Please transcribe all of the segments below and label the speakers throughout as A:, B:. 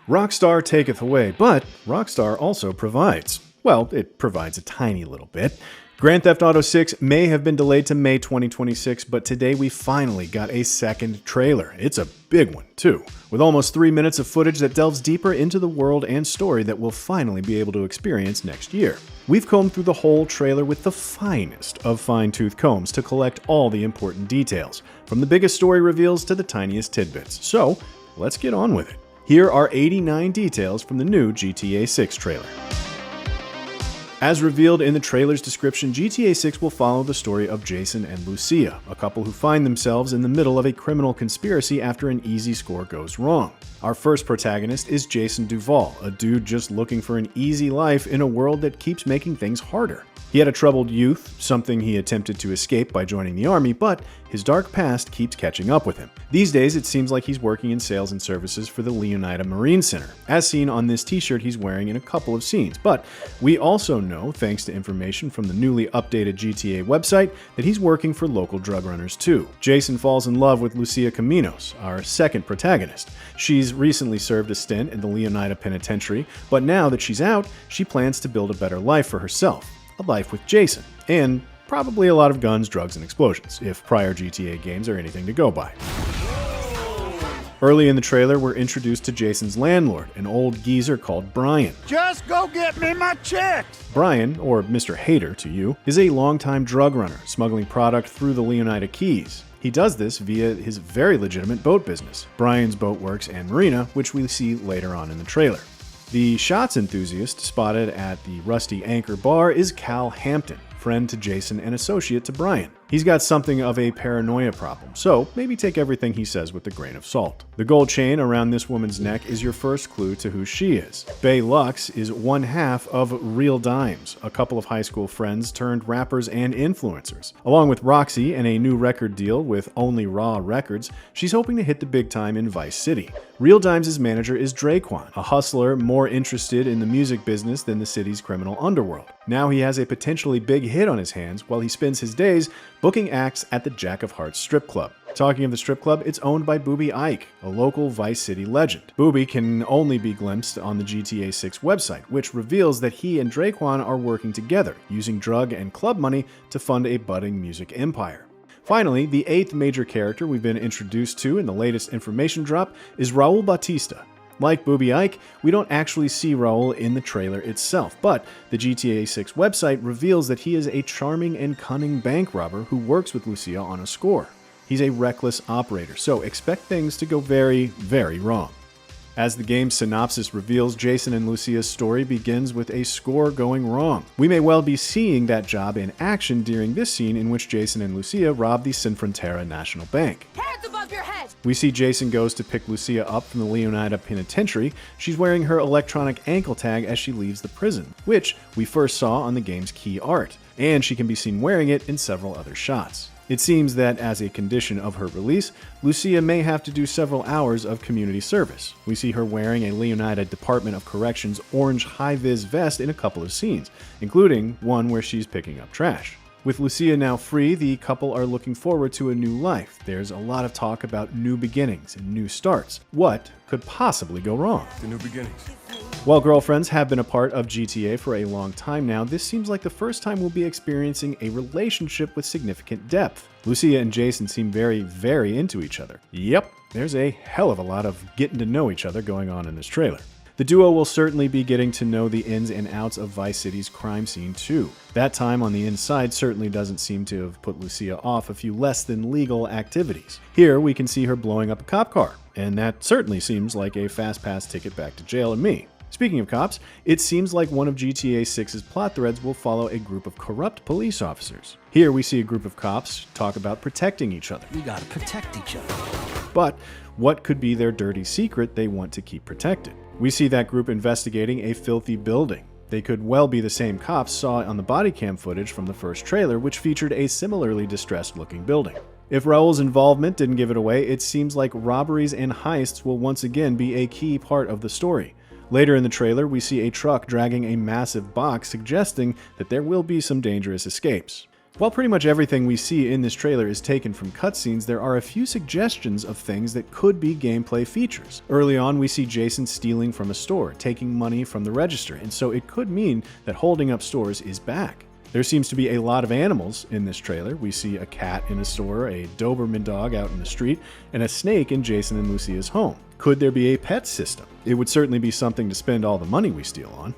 A: Rockstar taketh away, but Rockstar also provides. Well, it provides a tiny little bit. Grand Theft Auto 6 may have been delayed to May 2026, but today we finally got a second trailer. It's a big one, too, with almost 3 minutes of footage that delves deeper into the world and story that we'll finally be able to experience next year. We've combed through the whole trailer with the finest of fine-tooth combs to collect all the important details, from the biggest story reveals to the tiniest tidbits. So, let's get on with it. Here are 89 details from the new GTA 6 trailer. As revealed in the trailer's description, GTA 6 will follow the story of Jason and Lucia, a couple who find themselves in the middle of a criminal conspiracy after an easy score goes wrong. Our first protagonist is Jason Duval, a dude just looking for an easy life in a world that keeps making things harder. He had a troubled youth, something he attempted to escape by joining the army, but his dark past keeps catching up with him. These days, it seems like he's working in sales and services for the Leonida Marine Center, as seen on this t-shirt he's wearing in a couple of scenes. But we also know, thanks to information from the newly updated GTA website, that he's working for local drug runners too. Jason falls in love with Lucia Caminos, our second protagonist. She's recently served a stint in the Leonida Penitentiary, but now that she's out, she plans to build a better life for herself. A life with Jason, and probably a lot of guns, drugs, and explosions, if prior GTA games are anything to go by. Early in the trailer, we're introduced to Jason's landlord, an old geezer called Brian.
B: Just go get me my checks!
A: Brian, or Mr. Hater to you, is a longtime drug runner, smuggling product through the Leonida Keys. He does this via his very legitimate boat business, Brian's Boat Works and Marina, which we see later on in the trailer. The shots enthusiast spotted at the Rusty Anchor bar is Cal Hampton, friend to Jason and associate to Brian. He's got something of a paranoia problem, so maybe take everything he says with a grain of salt. The gold chain around this woman's neck is your first clue to who she is. Bae Lux is one half of Real Dimes, a couple of high school friends turned rappers and influencers. Along with Roxy and a new record deal with Only Raw Records, she's hoping to hit the big time in Vice City. Real Dimes' manager is Draquan, a hustler more interested in the music business than the city's criminal underworld. Now he has a potentially big hit on his hands while he spends his days booking acts at the Jack of Hearts strip club. Talking of the strip club, it's owned by Booby Ike, a local Vice City legend. Booby can only be glimpsed on the GTA 6 website, which reveals that he and Draquan are working together, using drug and club money to fund a budding music empire. Finally, the eighth major character we've been introduced to in the latest information drop is Raul Bautista. Like Booby Ike, we don't actually see Raul in the trailer itself, but the GTA 6 website reveals that he is a charming and cunning bank robber who works with Lucia on a score. He's a reckless operator, so expect things to go very, very wrong. As the game's synopsis reveals, Jason and Lucia's story begins with a score going wrong. We may well be seeing that job in action during this scene in which Jason and Lucia rob the Sinfrontera National Bank.
C: Hands above your head!
A: We see Jason goes to pick Lucia up from the Leonida Penitentiary. She's wearing her electronic ankle tag as she leaves the prison, which we first saw on the game's key art, and she can be seen wearing it in several other shots. It seems that as a condition of her release, Lucia may have to do several hours of community service. We see her wearing a Leonida Department of Corrections orange high-vis vest in a couple of scenes, including one where she's picking up trash. With Lucia now free, the couple are looking forward to a new life. There's a lot of talk about new beginnings and new starts. What could possibly go wrong?
B: The new beginnings.
A: While girlfriends have been a part of GTA for a long time now, this seems like the first time we'll be experiencing a relationship with significant depth. Lucia and Jason seem very, very into each other. Yep, there's a hell of a lot of getting to know each other going on in this trailer. The duo will certainly be getting to know the ins and outs of Vice City's crime scene too. That time on the inside certainly doesn't seem to have put Lucia off a few less than legal activities. Here we can see her blowing up a cop car, and that certainly seems like a fast pass ticket back to jail to me. Speaking of cops, it seems like one of GTA 6's plot threads will follow a group of corrupt police officers. Here we see a group of cops talk about protecting each other.
D: We gotta protect each other.
A: But what could be their dirty secret they want to keep protected? We see that group investigating a filthy building. They could well be the same cops saw on the body cam footage from the first trailer, which featured a similarly distressed-looking building. If Raul's involvement didn't give it away, it seems like robberies and heists will once again be a key part of the story. Later in the trailer, we see a truck dragging a massive box, suggesting that there will be some dangerous escapes. While pretty much everything we see in this trailer is taken from cutscenes, there are a few suggestions of things that could be gameplay features. Early on, we see Jason stealing from a store, taking money from the register, and so it could mean that holding up stores is back. There seems to be a lot of animals in this trailer. We see a cat in a store, a Doberman dog out in the street, and a snake in Jason and Lucia's home. Could there be a pet system? It would certainly be something to spend all the money we steal on.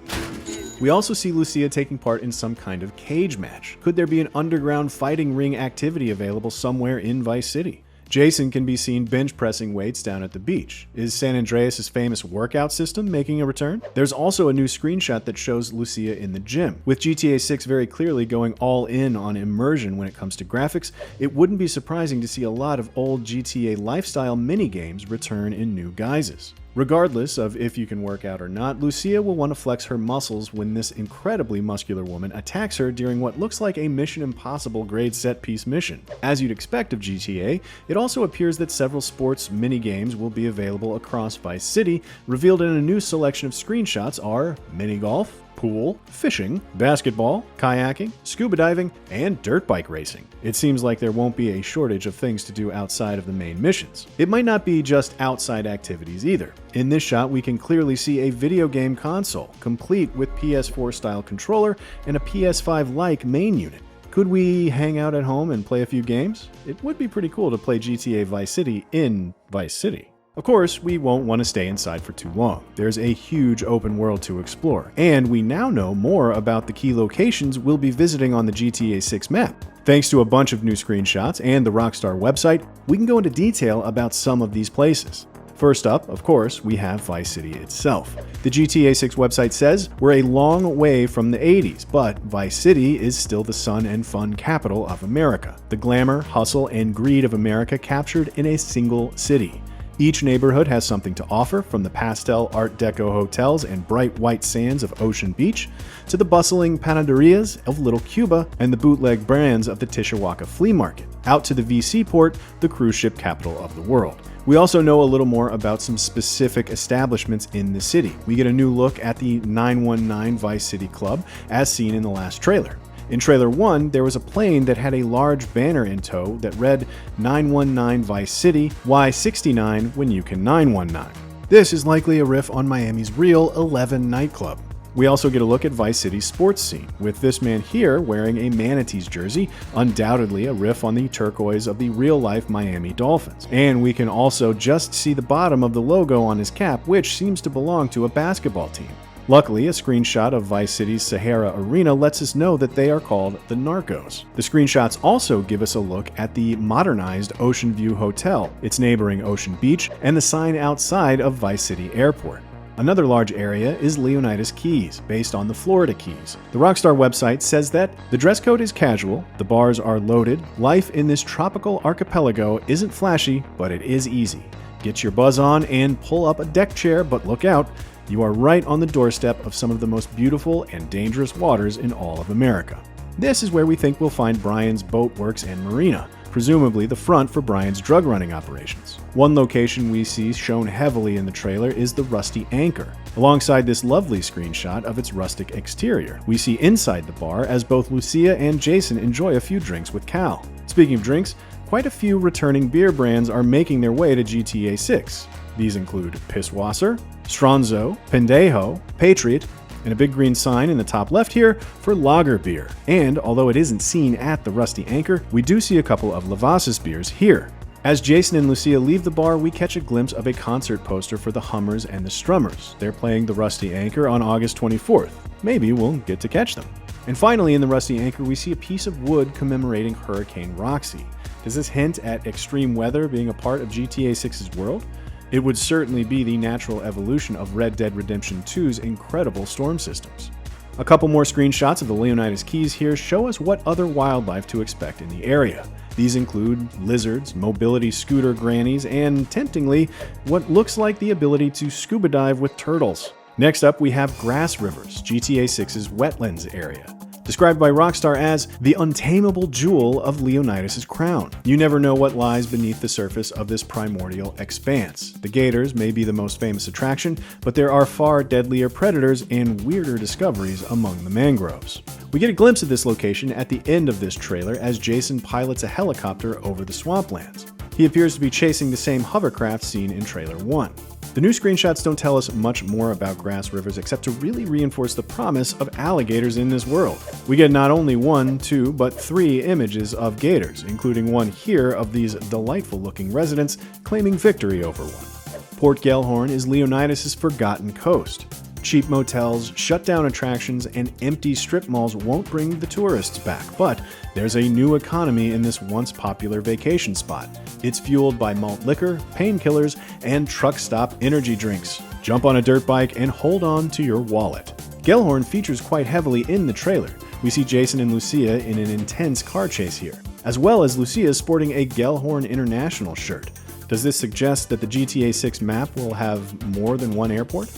A: We also see Lucia taking part in some kind of cage match. Could there be an underground fighting ring activity available somewhere in Vice City? Jason can be seen bench pressing weights down at the beach. Is San Andreas' famous workout system making a return? There's also a new screenshot that shows Lucia in the gym. With GTA 6 very clearly going all in on immersion when it comes to graphics, it wouldn't be surprising to see a lot of old GTA lifestyle minigames return in new guises. Regardless of if you can work out or not, Lucia will want to flex her muscles when this incredibly muscular woman attacks her during what looks like a Mission Impossible grade set piece mission. As you'd expect of GTA, it also appears that several sports minigames will be available across Vice City. Revealed in a new selection of screenshots are mini golf, pool, fishing, basketball, kayaking, scuba diving, and dirt bike racing. It seems like there won't be a shortage of things to do outside of the main missions. It might not be just outside activities either. In this shot, we can clearly see a video game console, complete with PS4-style controller and a PS5-like main unit. Could we hang out at home and play a few games? It would be pretty cool to play GTA Vice City in Vice City. Of course, we won't want to stay inside for too long. There's a huge open world to explore, and we now know more about the key locations we'll be visiting on the GTA 6 map. Thanks to a bunch of new screenshots and the Rockstar website, we can go into detail about some of these places. First up, of course, we have Vice City itself. The GTA 6 website says we're a long way from the 80s, but Vice City is still the sun and fun capital of America. The glamour, hustle, and greed of America captured in a single city. Each neighborhood has something to offer, from the pastel Art Deco hotels and bright white sands of Ocean Beach, to the bustling panaderias of Little Cuba and the bootleg brands of the Tishawaka Flea Market, out to the VC port, the cruise ship capital of the world. We also know a little more about some specific establishments in the city. We get a new look at the 919 Vice City Club, as seen in the last trailer. In Trailer 1, there was a plane that had a large banner in tow that read 919 Vice City, why 69 when you can 919. This is likely a riff on Miami's real 11 nightclub. We also get a look at Vice City's sports scene, with this man here wearing a Manatees jersey, undoubtedly a riff on the turquoise of the real-life Miami Dolphins. And we can also just see the bottom of the logo on his cap, which seems to belong to a basketball team. Luckily, a screenshot of Vice City's Sahara Arena lets us know that they are called the Narcos. The screenshots also give us a look at the modernized Ocean View Hotel, its neighboring Ocean Beach, and the sign outside of Vice City Airport. Another large area is Leonida Keys, based on the Florida Keys. The Rockstar website says that the dress code is casual, the bars are loaded, life in this tropical archipelago isn't flashy, but it is easy. Get your buzz on and pull up a deck chair, but look out, you are right on the doorstep of some of the most beautiful and dangerous waters in all of America. This is where we think we'll find Brian's Boat Works and Marina, presumably the front for Brian's drug running operations. One location we see shown heavily in the trailer is the Rusty Anchor. Alongside this lovely screenshot of its rustic exterior, we see inside the bar as both Lucia and Jason enjoy a few drinks with Cal. Speaking of drinks, quite a few returning beer brands are making their way to GTA 6. These include Pisswasser, Stronzo, Pendejo, Patriot, and a big green sign in the top left here for lager beer. And although it isn't seen at the Rusty Anchor, we do see a couple of Lavazza beers here. As Jason and Lucia leave the bar, we catch a glimpse of a concert poster for the Hummers and the Strummers. They're playing the Rusty Anchor on August 24th. Maybe we'll get to catch them. And finally, in the Rusty Anchor, we see a piece of wood commemorating Hurricane Roxy. Does this hint at extreme weather being a part of GTA 6's world? It would certainly be the natural evolution of Red Dead Redemption 2's incredible storm systems. A couple more screenshots of the Leonida Keys here show us what other wildlife to expect in the area. These include lizards, mobility scooter grannies, and, temptingly, what looks like the ability to scuba dive with turtles. Next up, we have Grassrivers, GTA 6's wetlands area. described by Rockstar as the untamable jewel of Leonidas' crown. You never know what lies beneath the surface of this primordial expanse. The gators may be the most famous attraction, but there are far deadlier predators and weirder discoveries among the mangroves. We get a glimpse of this location at the end of this trailer as Jason pilots a helicopter over the swamplands. He appears to be chasing the same hovercraft seen in trailer 1. The new screenshots don't tell us much more about Grassrivers except to really reinforce the promise of alligators in this world. We get not only 1, 2, but 3 images of gators, including one here of these delightful looking residents claiming victory over one. Port Gellhorn is Leonidas' forgotten coast. Cheap motels, shut-down attractions, and empty strip malls won't bring the tourists back, but there's a new economy in this once popular vacation spot. It's fueled by malt liquor, painkillers, and truck stop energy drinks. Jump on a dirt bike and hold on to your wallet. Gellhorn features quite heavily in the trailer. We see Jason and Lucia in an intense car chase here, as well as Lucia sporting a Gellhorn International shirt. Does this suggest that the GTA 6 map will have more than one airport?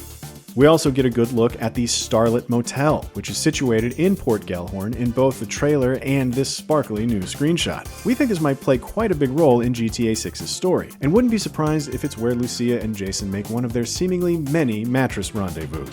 A: We also get a good look at the Starlit Motel, which is situated in Port Gellhorn in both the trailer and this sparkly new screenshot. We think this might play quite a big role in GTA 6's story, and wouldn't be surprised if it's where Lucia and Jason make one of their seemingly many mattress rendezvous.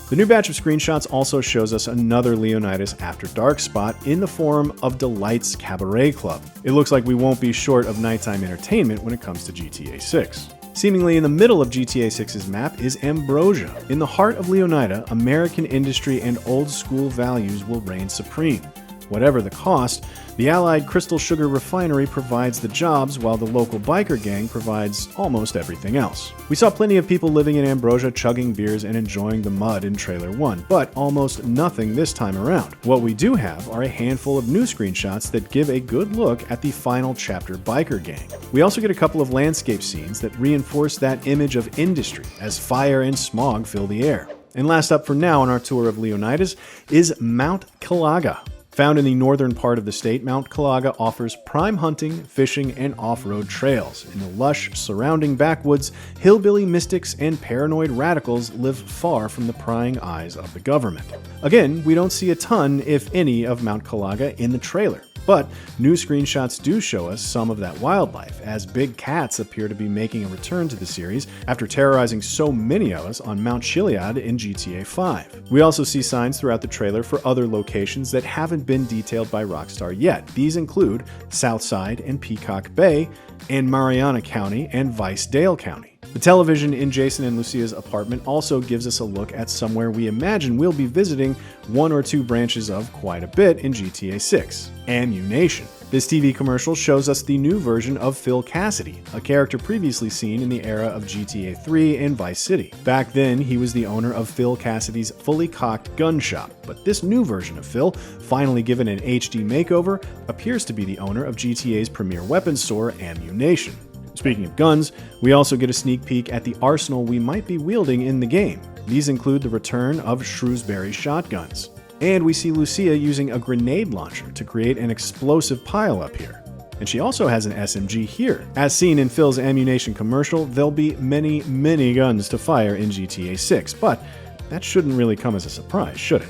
A: The new batch of screenshots also shows us another Leonidas After Dark spot in the form of Delight's Cabaret Club. It looks like we won't be short of nighttime entertainment when it comes to GTA 6. Seemingly in the middle of GTA 6's map is Ambrosia. In the heart of Leonida, American industry and old-school values will reign supreme. Whatever the cost, the Allied Crystal Sugar Refinery provides the jobs while the local biker gang provides almost everything else. We saw plenty of people living in Ambrosia chugging beers and enjoying the mud in trailer 1, but almost nothing this time around. What we do have are a handful of new screenshots that give a good look at the final chapter biker gang. We also get a couple of landscape scenes that reinforce that image of industry as fire and smog fill the air. And last up for now on our tour of Leonidas is Mount Kalaga. Found in the northern part of the state, Mount Kalaga offers prime hunting, fishing, and off-road trails. In the lush, surrounding backwoods, hillbilly mystics and paranoid radicals live far from the prying eyes of the government. Again, we don't see a ton, if any, of Mount Kalaga in the trailer. But new screenshots do show us some of that wildlife, as big cats appear to be making a return to the series after terrorizing so many of us on Mount Chiliad in GTA 5. We also see signs throughout the trailer for other locations that haven't been detailed by Rockstar yet. These include Southside and Peacock Bay, and Mariana County and Vice-Dale County. The television in Jason and Lucia's apartment also gives us a look at somewhere we imagine we'll be visiting one or two branches of quite a bit in GTA 6, Ammu-Nation. This TV commercial shows us the new version of Phil Cassidy, a character previously seen in the era of GTA 3 and Vice City. Back then, he was the owner of Phil Cassidy's fully cocked gun shop, but this new version of Phil, finally given an HD makeover, appears to be the owner of GTA's premier weapons store, Ammu-Nation. Speaking of guns, we also get a sneak peek at the arsenal we might be wielding in the game. These include the return of Shrewsbury shotguns. And we see Lucia using a grenade launcher to create an explosive pileup here. And she also has an SMG here. As seen in Phil's Ammu-Nation commercial, there'll be many guns to fire in GTA 6, but that shouldn't really come as a surprise, should it?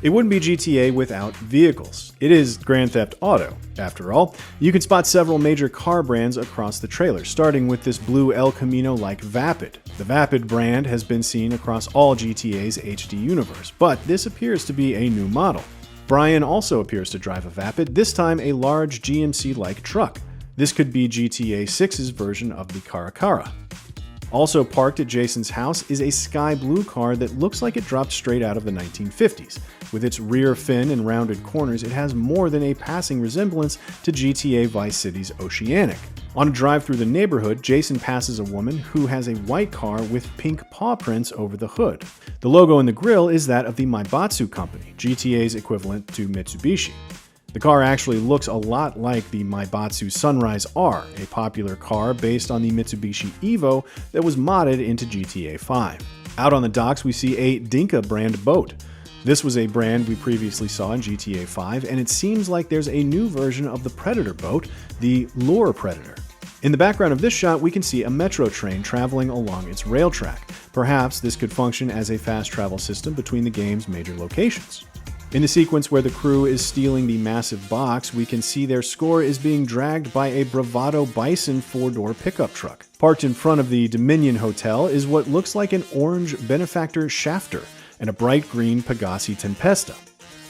A: It wouldn't be GTA without vehicles. It is Grand Theft Auto, after all. You can spot several major car brands across the trailer, starting with this blue El Camino-like Vapid. The Vapid brand has been seen across all GTA's HD universe, but this appears to be a new model. Brian also appears to drive a Vapid, this time a large GMC-like truck. This could be GTA 6's version of the Caracara. Also parked at Jason's house is a sky blue car that looks like it dropped straight out of the 1950s. With its rear fin and rounded corners, it has more than a passing resemblance to GTA Vice City's Oceanic. On a drive through the neighborhood, Jason passes a woman who has a white car with pink paw prints over the hood. The logo in the grille is that of the Maibatsu company, GTA's equivalent to Mitsubishi. The car actually looks a lot like the Maibatsu Sunrise R, a popular car based on the Mitsubishi Evo that was modded into GTA 5. Out on the docks, we see a Dinka brand boat. This was a brand we previously saw in GTA 5, and it seems like there's a new version of the Predator boat, the Lure Predator. In the background of this shot, we can see a metro train traveling along its rail track. Perhaps this could function as a fast travel system between the game's major locations. In the sequence where the crew is stealing the massive box, we can see their score is being dragged by a Bravado Bison 4-door pickup truck. Parked in front of the Dominion Hotel is what looks like an orange Benefactor Shafter and a bright green Pegassi Tempesta.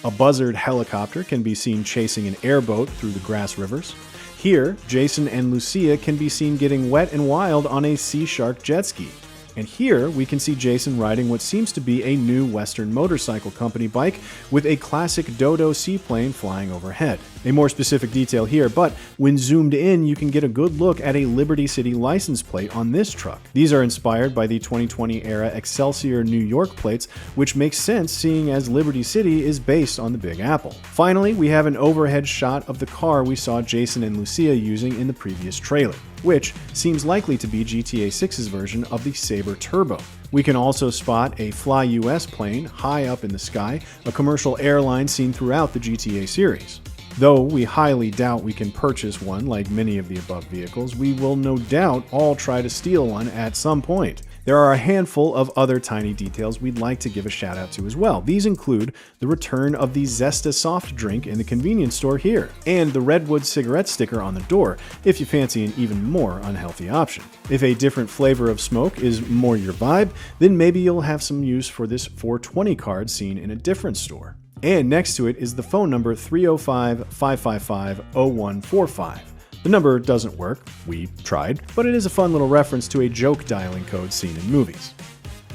A: A Buzzard helicopter can be seen chasing an airboat through the Grassrivers. Here, Jason and Lucia can be seen getting wet and wild on a Sea Shark jet ski. And here, we can see Jason riding what seems to be a new Western Motorcycle Company bike with a classic Dodo seaplane flying overhead. A more specific detail here, but when zoomed in, you can get a good look at a Liberty City license plate on this truck. These are inspired by the 2020-era Excelsior New York plates, which makes sense seeing as Liberty City is based on the Big Apple. Finally, we have an overhead shot of the car we saw Jason and Lucia using in the previous trailer, which seems likely to be GTA 6's version of the Sabre Turbo. We can also spot a Fly US plane high up in the sky, a commercial airline seen throughout the GTA series. Though we highly doubt we can purchase one like many of the above vehicles, we will no doubt all try to steal one at some point. There are a handful of other tiny details we'd like to give a shout out to as well. These include the return of the Zesta soft drink in the convenience store here, and the Redwood cigarette sticker on the door if you fancy an even more unhealthy option. If a different flavor of smoke is more your vibe, then maybe you'll have some use for this 420 card seen in a different store. And next to it is the phone number 305-555-0145. The number doesn't work, we tried, but it is a fun little reference to a joke dialing code seen in movies.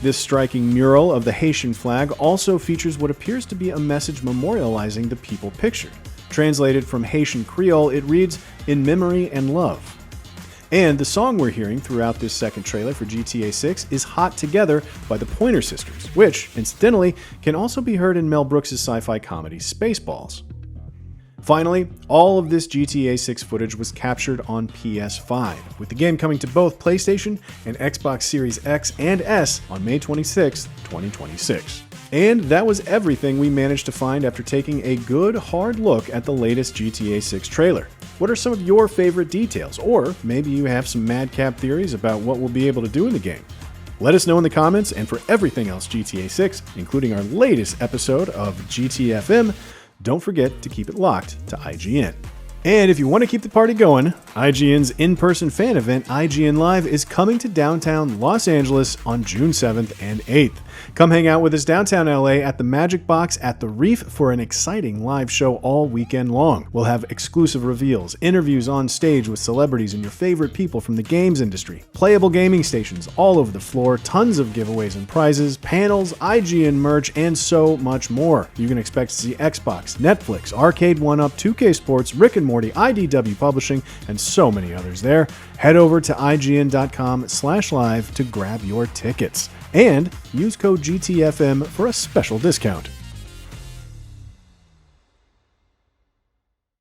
A: This striking mural of the Haitian flag also features what appears to be a message memorializing the people pictured. Translated from Haitian Creole, it reads, "In memory and love." And the song we're hearing throughout this second trailer for GTA 6 is Hot Together by the Pointer Sisters, which, incidentally, can also be heard in Mel Brooks' sci-fi comedy Spaceballs. Finally, all of this GTA 6 footage was captured on PS5, with the game coming to both PlayStation and Xbox Series X and S on May 26, 2026. And that was everything we managed to find after taking a good hard look at the latest GTA 6 trailer. What are some of your favorite details? Or maybe you have some madcap theories about what we'll be able to do in the game. Let us know in the comments, and for everything else GTA 6, including our latest episode of GTFM, don't forget to keep it locked to IGN. And if you want to keep the party going, IGN's in-person fan event, IGN Live, is coming to downtown Los Angeles on June 7th and 8th. Come hang out with us downtown LA at the Magic Box at the Reef for an exciting live show all weekend long. We'll have exclusive reveals, interviews on stage with celebrities and your favorite people from the games industry, playable gaming stations all over the floor, tons of giveaways and prizes, panels, IGN merch, and so much more. You can expect to see Xbox, Netflix, Arcade 1UP, 2K Sports, Rick and Morty, IDW Publishing, and so many others there. Head over to IGN.com/live to grab your tickets. And use code GTFM for a special discount.